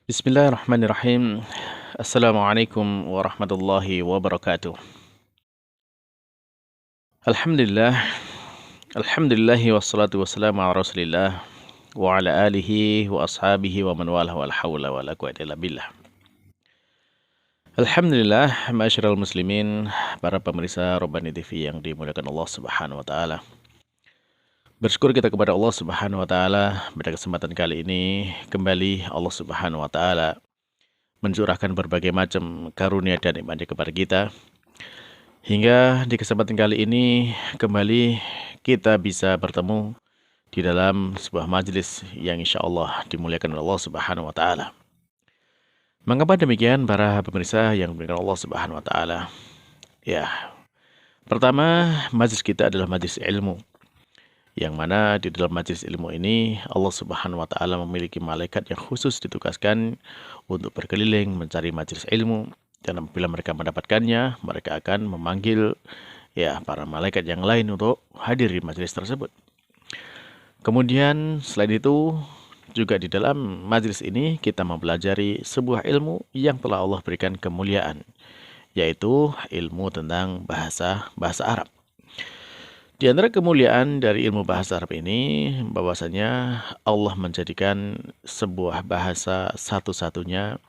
Bismillahirrahmanirrahim. Assalamualaikum warahmatullahi wabarakatuh. Alhamdulillah, alhamdulillahi wassalatu wassalamu ala Rasulillah wa ala alihi wa ashabihi wa man walah wala haula wala quwwata illa billah. Alhamdulillah, ma'asyiral muslimin, para pemirsa Robbani TV yang dimuliakan Allah Subhanahu wa taala. Bersyukur kita kepada Allah Subhanahu wa taala pada kesempatan kali ini kembali Allah Subhanahu wa taala mencurahkan berbagai macam karunia dan nikmat kepada kita. Hingga di kesempatan kali ini kembali kita bisa bertemu di dalam sebuah majelis yang insya Allah dimuliakan oleh Allah Subhanahu wa taala. Mengapa demikian para pemirsa yang dimuliakan Allah Subhanahu wa taala? Ya, pertama majelis kita adalah majelis ilmu. Yang mana di dalam majelis ilmu ini Allah Subhanahu wa taala memiliki malaikat yang khusus ditugaskan untuk berkeliling mencari majelis ilmu, dan apabila mereka mendapatkannya, mereka akan memanggil para malaikat yang lain untuk hadir di majelis tersebut. Kemudian selain itu juga di dalam majelis ini kita mempelajari sebuah ilmu yang telah Allah berikan kemuliaan, yaitu ilmu tentang bahasa Arab. Di antara kemuliaan dari ilmu bahasa Arab ini, bahwasanya Allah menjadikan sebuah bahasa satu-satunya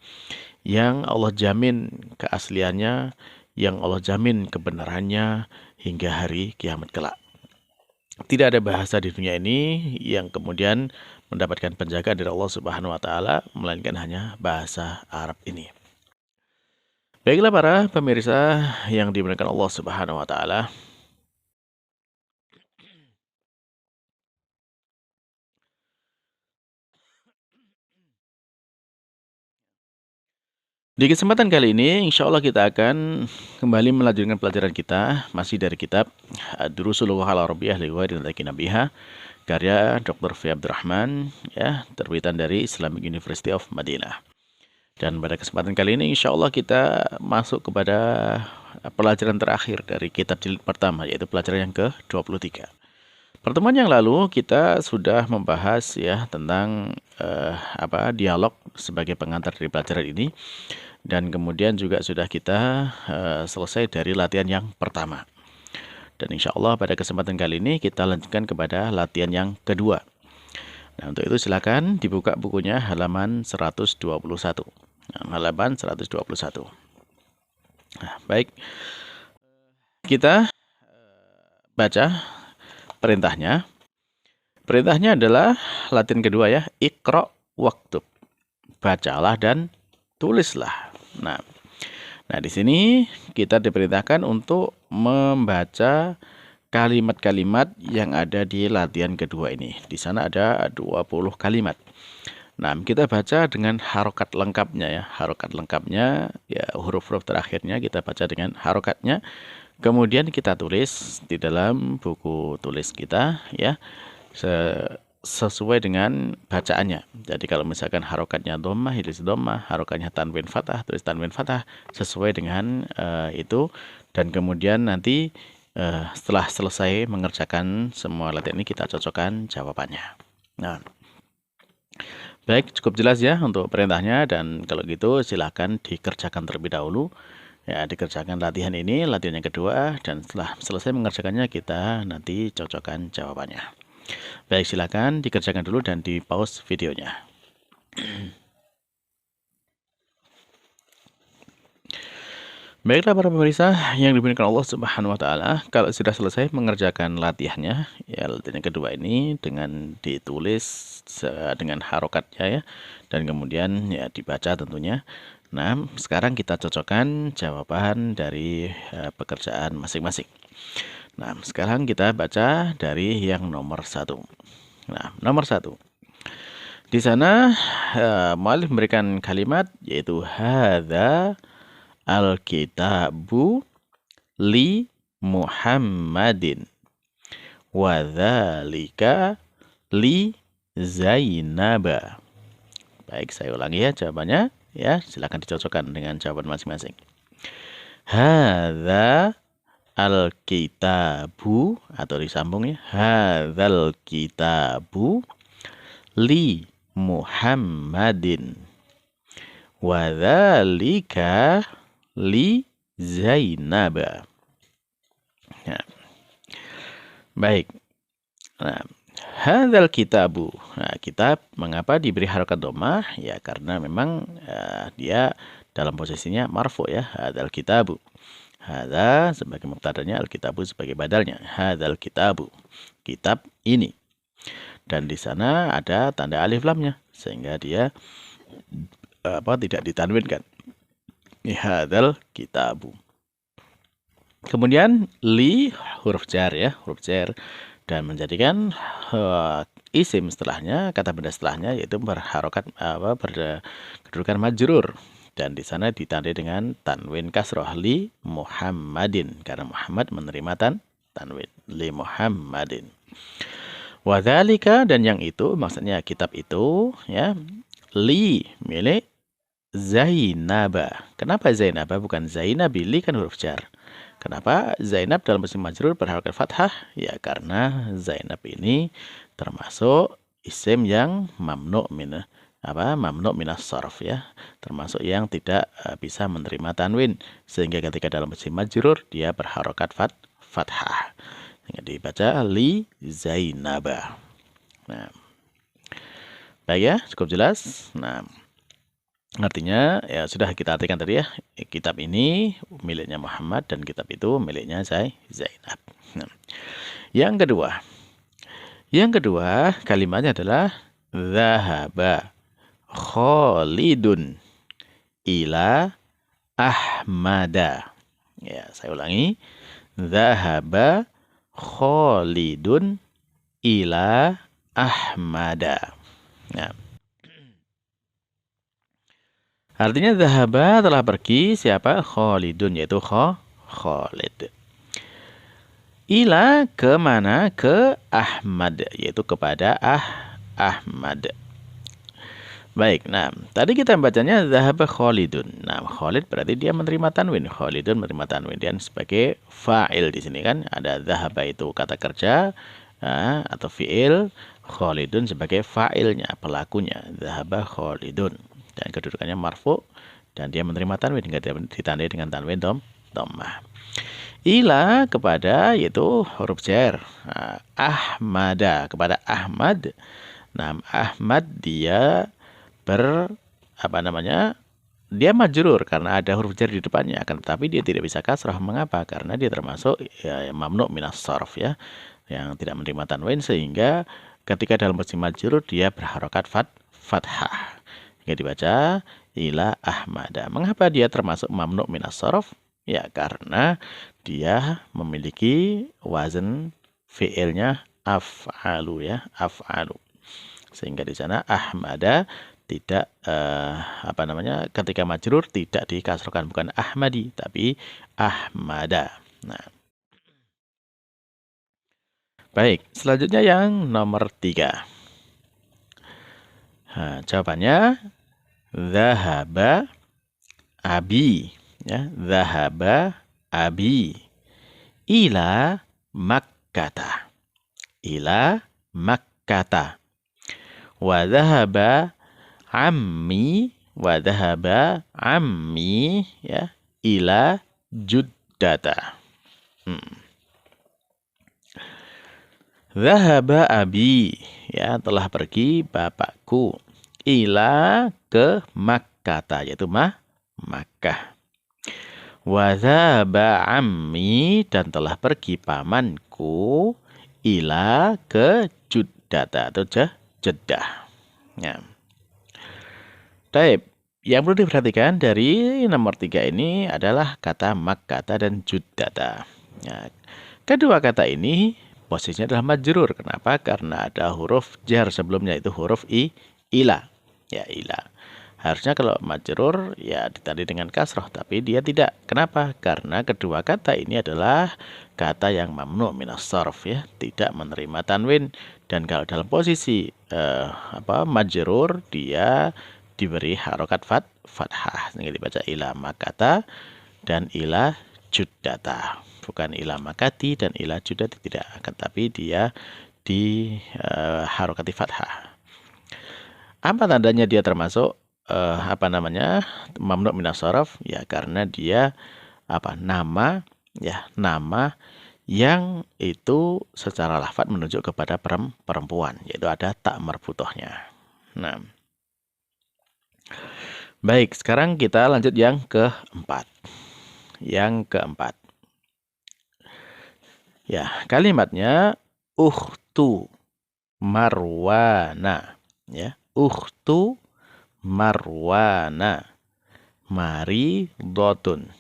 yang Allah jamin keasliannya, yang Allah jamin kebenarannya hingga hari kiamat kelak. Tidak ada bahasa di dunia ini yang kemudian mendapatkan penjagaan dari Allah Subhanahu wa taala, melainkan hanya bahasa Arab ini. Baiklah para pemirsa yang dimuliakan Allah Subhanahu wa taala. Di kesempatan kali ini, insya Allah kita akan kembali melanjutkan pelajaran kita, masih dari kitab Ad-Durusul Lughah Al-Arabiyyah li Ghairi Nataqiyin Biha, karya Dr. F. Abdurrahman, terbitan dari Islamic University of Madinah. Dan pada kesempatan kali ini, insya Allah kita masuk kepada pelajaran terakhir dari kitab jilid pertama, yaitu pelajaran yang ke-23. Pertemuan yang lalu kita sudah membahas tentang dialog sebagai pengantar dari pelajaran ini, dan kemudian juga sudah kita selesai dari latihan yang pertama. Dan insya Allah pada kesempatan kali ini kita lanjutkan kepada latihan yang kedua. Nah, untuk itu silakan dibuka bukunya halaman 121. Halaman 121. Nah, baik. Kita baca perintahnya. Perintahnya adalah latihan kedua ya, Iqra waktub. Bacalah dan tulislah. Nah, di sini kita diperintahkan untuk membaca kalimat-kalimat yang ada di latihan kedua ini. Di sana ada 20 kalimat. Nah, kita baca dengan harokat lengkapnya ya. Harokat lengkapnya ya, huruf-huruf terakhirnya kita baca dengan harokatnya. Kemudian kita tulis di dalam buku tulis kita ya, sesuai dengan bacaannya. Jadi kalau misalkan harokatnya dhammah, tulis dhammah, harokatnya tanwin fathah, tulis tanwin fathah, sesuai dengan itu. Dan kemudian nanti setelah selesai mengerjakan semua latihan ini, kita cocokkan jawabannya. Nah, baik, cukup jelas ya untuk perintahnya, dan kalau gitu silahkan dikerjakan terlebih dahulu. Ya, dikerjakan latihan ini, latihan yang kedua, dan setelah selesai mengerjakannya kita nanti cocokkan jawabannya. Baik, silakan dikerjakan dulu dan di pause videonya. Baiklah para pemirsa yang dimuliakan Allah Subhanahu wa taala, kalau sudah selesai mengerjakan latihannya, ya latihan yang kedua ini dengan ditulis dengan harokatnya ya, dan kemudian ya dibaca tentunya. Nah, sekarang kita cocokkan jawaban dari pekerjaan masing-masing. Nah, sekarang kita baca dari yang nomor 1. Nah, nomor 1. Di sana mu'allif memberikan kalimat yaitu hadza al-kitabu li Muhammadin wa dzalika li Zainaba. Baik, saya ulangi ya jawabannya ya, silakan dicocokkan dengan jawaban masing-masing. Hadza al-kitabu, atau disambung ya, hadzal kitabu li Muhammadin Wadzalika li Zainab. Nah, baik. Nah, hadzal kitabu. Nah, kitab mengapa diberi harokat dhammah? Ya karena memang dia dalam posisinya marfu ya. Hadzal kitabu. Hadza sebagai mubtadanya, al-kitabu sebagai badalnya. Hadzal kitabu. Kitab ini. Dan di sana ada tanda alif lamnya sehingga dia tidak ditanwinkan. Hadzal kitabu. Kemudian li huruf jar ya, huruf jar dan menjadikan isim setelahnya, kata benda setelahnya yaitu berharokat berkedudukan majrur dan di sana ditandai dengan tanwin kasroh li Muhammadin karena Muhammad menerima tanwin li Muhammadin. Wadzalika dan yang itu maksudnya kitab itu ya li milik Zainaba. Kenapa Zainaba bukan Zainabi? Li kan huruf jar. Kenapa Zainab dalam isim majrur berharokat fathah? Ya karena Zainab ini termasuk isim yang mamnu minas sarf ya, termasuk yang tidak bisa menerima tanwin sehingga ketika dalam isim majrur dia berharokat fathah. Sehingga dibaca li Zainaba. Nah, baik ya, cukup jelas. Nah, artinya ya sudah kita artikan tadi ya, kitab ini miliknya Muhammad dan kitab itu miliknya Zainab. Nah, yang kedua kalimatnya adalah zahaba Khalidun ila Ahmada. Ya, saya ulangi. Zahaba Khalidun ila Ahmada. Nah, artinya zahaba telah pergi siapa? Khalidun yaitu Khalid. Ila ke mana? Ke Ahmad yaitu kepada Ahmad. Baik, nah tadi kita bacanya zahaba Khalidun. Nah, Khalid berarti dia menerima tanwin. Khalidun menerima tanwin dan sebagai fa'il di sini kan ada zahaba itu kata kerja atau fi'il, Khalidun sebagai fa'ilnya, pelakunya. Zahaba Khalidun dan kedudukannya marfu dan dia menerima tanwin ditandai dengan tanwin dhammah. Ila kepada yaitu huruf jar. Ahmada kepada Ahmad. Nah, Ahmad dia dia majrur karena ada huruf jar di depannya, akan tetapi dia tidak bisa kasrah. Mengapa? Karena dia termasuk mamnu minas sarf ya, yang tidak menerima tanwin sehingga ketika dalam posisi majrur dia berharokat fathah. Hingga dibaca ila Ahmada. Mengapa dia termasuk mamnu minas sarf? Ya karena dia memiliki wazan fi'ilnya af'alu ya, af'alu. Sehingga di sana Ahmada tidak ketika majrur tidak dikasrokan, bukan Ahmadi tapi Ahmada. Nah, baik, selanjutnya yang nomor 3. Nah, jawabannya zahaba abi ya, zahaba abi ila Makkata. Ila Makkata. Wa dhahaba ammi ya ila Juddata. Dhahaba abi ya telah pergi bapakku ila ke Makkah yaitu Makkah. Wa dhahaba ammi dan telah pergi pamanku ila ke Juddata atau Jeddah. Ya. Baik, yang perlu diperhatikan dari nomor 3 ini adalah kata Makkata dan Juddata. Ya. Kedua kata ini posisinya adalah majrur. Kenapa? Karena ada huruf jar sebelumnya itu huruf ila. Ya, ila. Harusnya kalau majrur ya ditandai dengan kasroh, tapi dia tidak. Kenapa? Karena kedua kata ini adalah kata yang mamnu minas sarf ya, tidak menerima tanwin. Dan kalau dalam posisi majrur dia diberi harokat fathah sehingga dibaca ila Makkata dan ila Juddata, bukan ila Makati dan ila Juddati, tidak, tapi dia di harokati fathah. Apa tandanya dia termasuk apa namanya, mamnu' minas sharaf? Ya karena dia nama ya, nama yang itu secara lafadz menunjuk kepada perempuan, yaitu ada tak marbutohnya. Nah, baik, sekarang kita lanjut yang keempat. Yang keempat. Ya, kalimatnya ukhtu Marwana. Ya, ukhtu Marwana. Maridotun.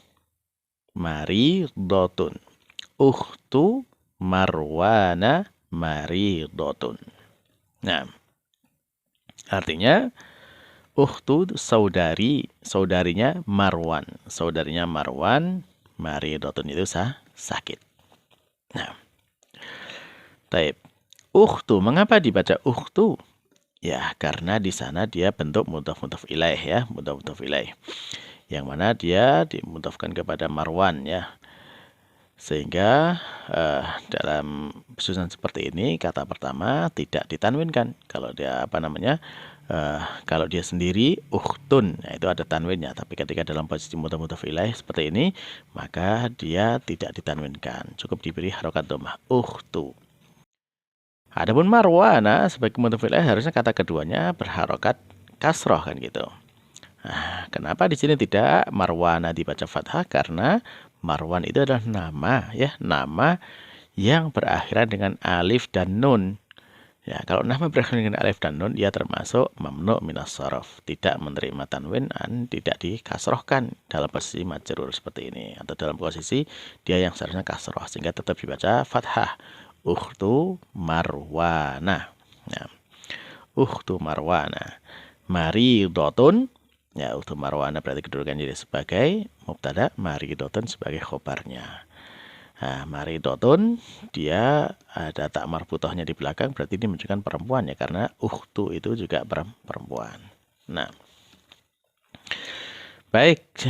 Maridotun. Ukhtu Marwana maridotun. Nah, artinya ukhtu saudari, saudarinya Marwan. Saudarinya Marwan, maridotun itu sakit. Nah, taib. Ukhtu, mengapa dibaca ukhtu? Ya, karena di sana dia bentuk mudhaf ilaih ya, mudhaf ilaih. Yang mana dia dimudhafkan kepada Marwan ya. Sehingga dalam susunan seperti ini kata pertama tidak ditanwinkan. Kalau dia kalau dia sendiri ukhtun, nah itu ada tanwinnya. Tapi ketika dalam posisi mudhaf ilaih seperti ini, maka dia tidak ditanwinkan. Cukup diberi harokat dhammah, ukhtu. Adapun Marwana sebagai mudhaf ilaih harusnya kata keduanya berharokat kasroh kan gitu. Nah, kenapa di sini tidak Marwana dibaca fathah? Karena Marwan itu adalah nama ya, nama yang berakhiran dengan alif dan nun. Ya, kalau nama berakhiran dengan alif dan nun, ia termasuk mamnu' minas sharaf, tidak menerima tanwin dan tidak dikasrohkan dalam posisi majrur seperti ini, atau dalam posisi dia yang seharusnya kasroh, sehingga tetap dibaca fathah. Ukhtu Marwana. Ya. Ukhtu Marwana. Maridotun. Ya, ukhtu Marwana berarti kedudukannya jadi sebagai mubtada, maridotun sebagai khobarnya. Nah, maridotun dia ada tak marbutohnya di belakang, berarti ini menunjukkan perempuan ya, karena ukhtu itu juga perempuan. Nah, baik,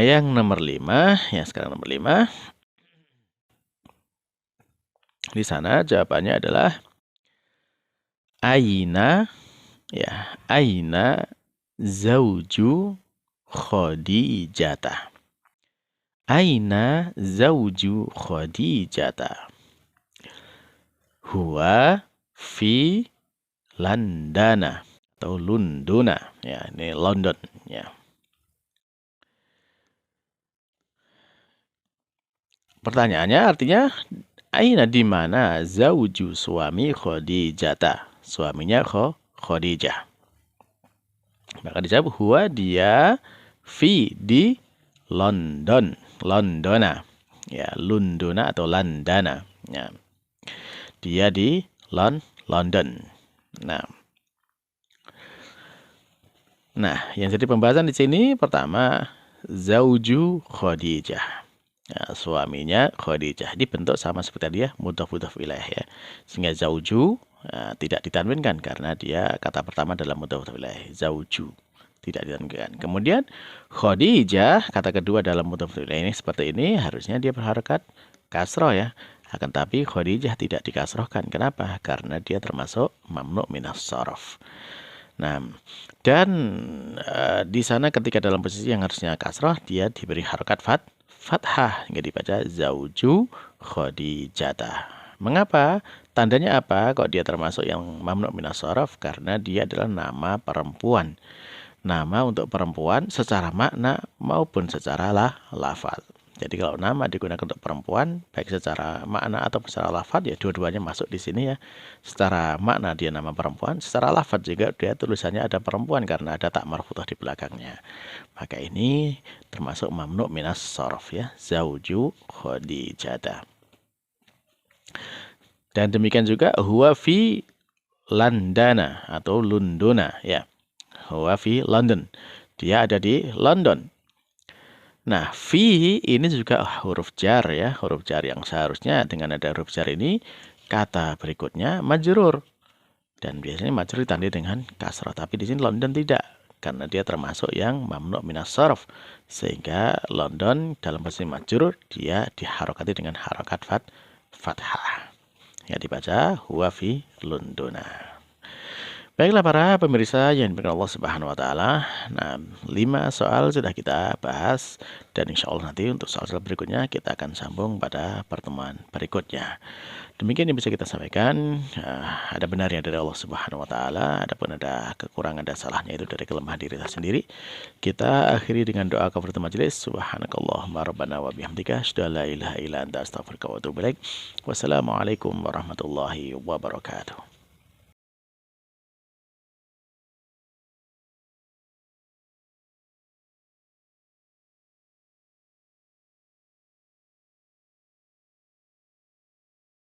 yang nomor 5, ya sekarang nomor 5. Di sana jawabannya adalah aina ya, aina zauju Khadijah. Aina zauju Khadijah. Huwa fi Landana atau Lunduna ya, ini London ya. Pertanyaannya artinya aina di mana zauju suami Khadijah, suaminya Khadijah. Maka dijawab huwa dia fi di London, Londona ya, Lunduna atau Landana ya. Dia di London. Nah, yang jadi pembahasan di sini pertama zauju Khadijah. Nah, suaminya Khadijah dibentuk sama seperti tadi ya, mudhaf ilaih ya. Sehingga zauju tidak ditanwinkan karena dia kata pertama dalam mudhaf ilaih, zauju tidak ditanwinkan. Kemudian Khadijah kata kedua dalam mudhaf ilaih ini seperti ini, harusnya dia berharokat kasroh ya. Akan tapi Khadijah tidak dikasrohkan. Kenapa? Karena dia termasuk mamnu' minas sharaf. Nah, dan di sana ketika dalam posisi yang harusnya kasroh, dia diberi harokat fathah hingga dibaca zauju Khadijah. Mengapa? Tandanya apa? Kok dia termasuk yang mamnu' minas sharaf? Karena dia adalah nama perempuan. Nama untuk perempuan secara makna maupun secara lafaz. Jadi kalau nama digunakan untuk perempuan, baik secara makna atau secara lafaz, ya dua-duanya masuk di sini ya. Secara makna dia nama perempuan, secara lafaz juga dia tulisannya ada perempuan karena ada tak marfuthah di belakangnya. Maka ini termasuk mamnu' minas sharaf ya, zauju Khadijah. Dan demikian juga huwa fi Landana atau Lunduna ya. Huwa fi London. Dia ada di London. Nah, fi ini juga huruf jar ya, huruf jar yang seharusnya dengan ada huruf jar ini kata berikutnya majrur. Dan biasanya majrur ditandai dengan kasrah, tapi di sini London tidak karena dia termasuk yang mamnu' minas sharaf. Sehingga London dalam posisi majrur dia diharokati dengan harokat fathah. Ya dibaca huwa fi Lunduna. Baiklah para pemirsa yang dimuliakan Allah Subhanahu wa taala. Nah, 5 soal sudah kita bahas dan insya Allah nanti untuk soal-soal berikutnya kita akan sambung pada pertemuan berikutnya. Demikian yang bisa kita sampaikan. Ada benarnya dari Allah Subhanahu wa taala, adapun ada kekurangan dan salahnya itu dari kelemahan diri kita sendiri. Kita akhiri dengan doa kafaratul majelis. Subhanakallahumma rabbana wa bihamdika asyhadu an la ilaha illa anta astaghfiruka wa atubu ilaik. Wassalamualaikum warahmatullahi wabarakatuh.